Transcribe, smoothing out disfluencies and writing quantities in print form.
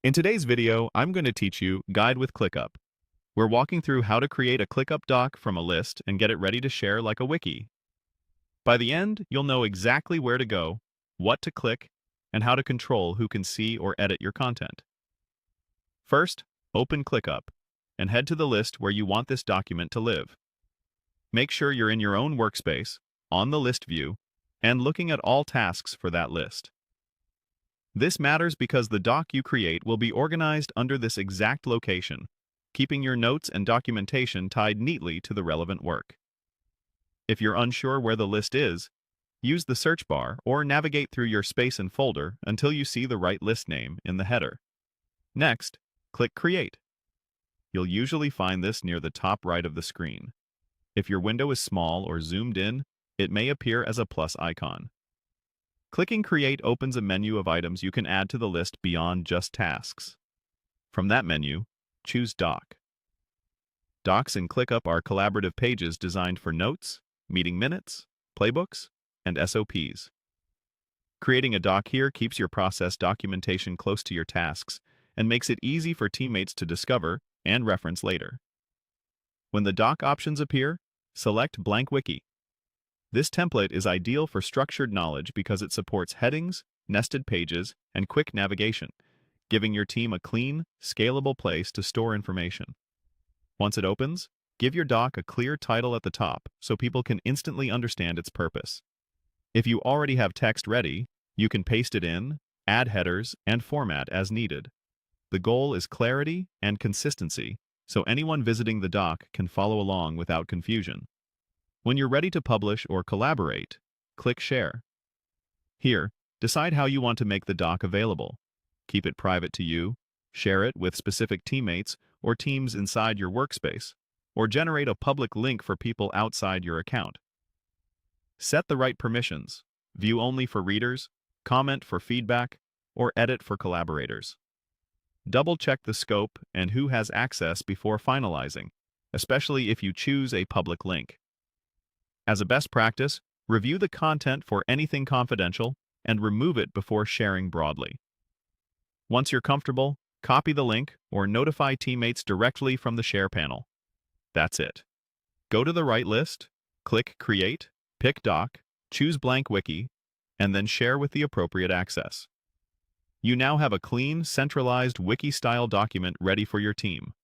In today's video, I'm going to teach you Guide with ClickUp. We're walking through how to create a ClickUp doc from a list and get it ready to share like a wiki. By the end, you'll know exactly where to go, what to click, and how to control who can see or edit your content. First, open ClickUp and head to the list where you want this document to live. Make sure you're in your own workspace, on the list view, and looking at all tasks for that list. This matters because the doc you create will be organized under this exact location, keeping your notes and documentation tied neatly to the relevant work. If you're unsure where the list is, use the search bar or navigate through your space and folder until you see the right list name in the header. Next, click Create. You'll usually find this near the top right of the screen. If your window is small or zoomed in, it may appear as a plus icon. Clicking Create opens a menu of items you can add to the list beyond just tasks. From that menu, choose Doc. Docs in ClickUp are collaborative pages designed for notes, meeting minutes, playbooks, and SOPs. Creating a doc here keeps your process documentation close to your tasks and makes it easy for teammates to discover and reference later. When the doc options appear, select Blank Wiki. This template is ideal for structured knowledge because it supports headings, nested pages, and quick navigation, giving your team a clean, scalable place to store information. Once it opens, give your doc a clear title at the top so people can instantly understand its purpose. If you already have text ready, you can paste it in, add headers, and format as needed. The goal is clarity and consistency, so anyone visiting the doc can follow along without confusion. When you're ready to publish or collaborate, click Share. Here, decide how you want to make the doc available. Keep it private to you, share it with specific teammates or teams inside your workspace, or generate a public link for people outside your account. Set the right permissions: view only for readers, comment for feedback, or edit for collaborators. Double-check the scope and who has access before finalizing, especially if you choose a public link. As a best practice, review the content for anything confidential and remove it before sharing broadly. Once you're comfortable, copy the link or notify teammates directly from the Share panel. That's it. Go to the right list, click Create, pick Doc, choose Blank Wiki, and then share with the appropriate access. You now have a clean, centralized wiki-style document ready for your team.